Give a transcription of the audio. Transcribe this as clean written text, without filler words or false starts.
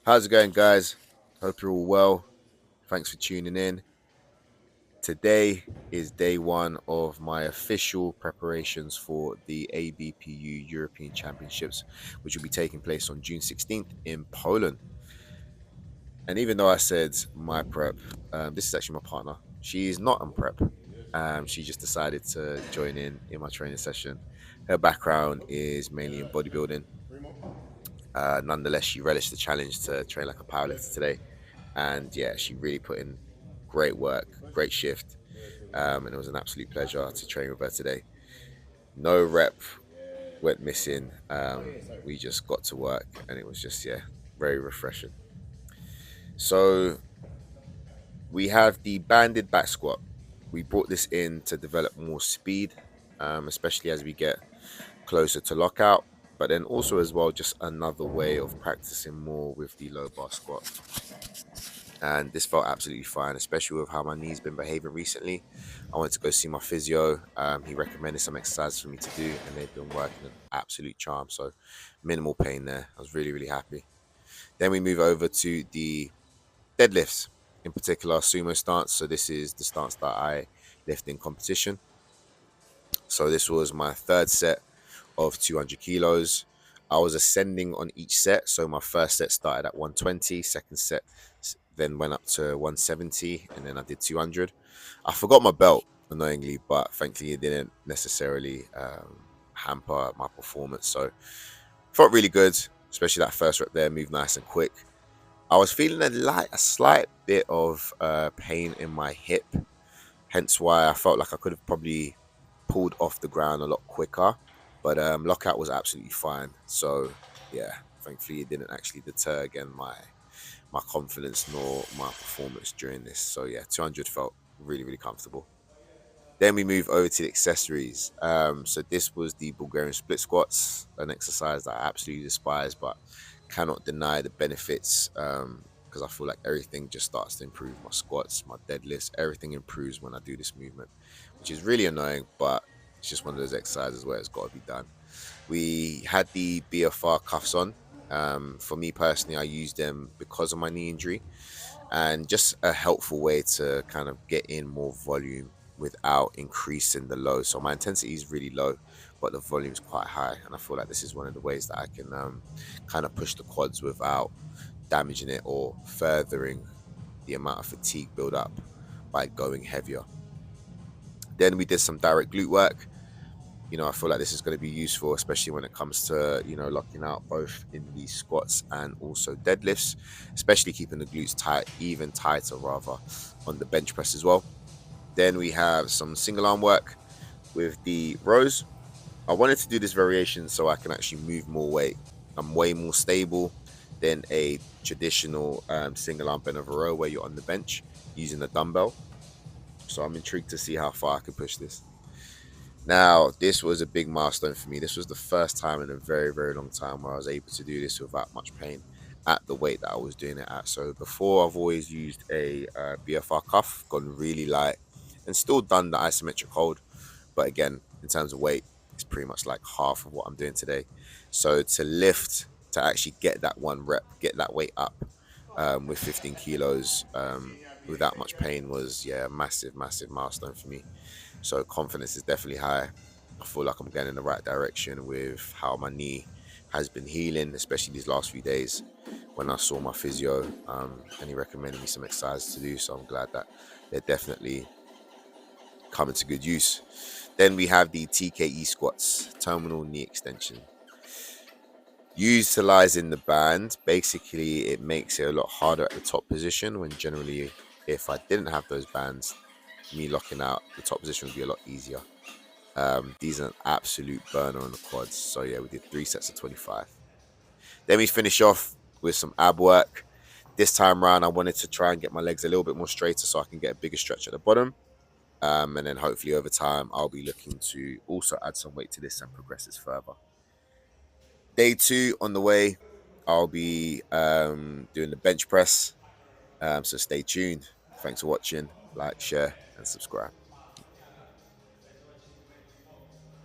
How's it going, guys? Hope you're all well. Thanks for tuning in. Today is day one of my official preparations for the ABPU European Championships, which will be taking place on June 16th in Poland. And even though I said my prep, this is actually my partner. She's not on prep. She just decided to join in my training session. Her background is mainly in bodybuilding. Nonetheless, she relished the challenge to train like a powerlifter today. And yeah, she really put in great work, great shift. And it was an absolute pleasure to train with her today. No rep went missing. We just got to work and it was just, yeah, very refreshing. So we have the banded back squat. We brought this in to develop more speed, especially as we get closer to lockout. But then also as well, just another way of practicing more with the low bar squat. And this felt absolutely fine, especially with how my knee's been behaving recently. I went to go see my physio. He recommended some exercises for me to do, and they've been working an absolute charm. So minimal pain there. I was really, really happy. Then we move over to the deadlifts, in particular sumo stance. So this is the stance that I lift in competition. So this was my third set of 200 kilos. I was ascending on each set. So my first set started at 120, second set then went up to 170, and then I did 200. I forgot my belt, annoyingly, but thankfully it didn't necessarily hamper my performance. So felt really good, especially that first rep there, moved nice and quick. I was feeling a slight bit of pain in my hip, hence why I felt like I could have probably pulled off the ground a lot quicker. But lockout was absolutely fine. So yeah, thankfully it didn't actually deter again my confidence nor my performance during this. So yeah, 200 felt really, really comfortable. Then we move over to the accessories. So this was the Bulgarian split squats, an exercise that I absolutely despise, but cannot deny the benefits because I feel like everything just starts to improve. My squats, my deadlifts, everything improves when I do this movement, which is really annoying, but it's just one of those exercises where it's got to be done. We had the BFR cuffs on. For me personally, I use them because of my knee injury and just a helpful way to kind of get in more volume without increasing the load. So my intensity is really low, but the volume is quite high. And I feel like this is one of the ways that I can kind of push the quads without damaging it or furthering the amount of fatigue build up by going heavier. Then we did some direct glute work. I feel like this is going to be useful, especially when it comes to, locking out both in the squats and also deadlifts, especially keeping the glutes tight, even tighter rather, on the bench press as well. Then we have some single arm work with the rows. I wanted to do this variation so I can actually move more weight. I'm way more stable than a traditional single arm bent over row where you're on the bench using a dumbbell. So I'm intrigued to see how far I can push this. Now, this was a big milestone for me. This was the first time in a very, very long time where I was able to do this without much pain at the weight that I was doing it at. So before, I've always used a BFR cuff, gone really light, and still done the isometric hold. But again, in terms of weight, it's pretty much like half of what I'm doing today. So to lift, to actually get that one rep, get that weight up with 15 kilos without much pain was, yeah, a massive, massive milestone for me. So confidence is definitely high. I feel like I'm going in the right direction with how my knee has been healing, especially these last few days when I saw my physio and he recommended me some exercises to do. So I'm glad that they're definitely coming to good use. Then we have the TKE squats, terminal knee extension. Utilizing the band, basically it makes it a lot harder at the top position when generally if I didn't have those bands, me locking out the top position would be a lot easier. These are an absolute burner on the quads. So yeah, we did 3 sets of 25. Then we finish off with some ab work. This time around, I wanted to try and get my legs a little bit more straighter so I can get a bigger stretch at the bottom. And then hopefully over time, I'll be looking to also add some weight to this and progress this further. Day 2 on the way, I'll be doing the bench press. So stay tuned. Thanks for watching. Like, share, and subscribe.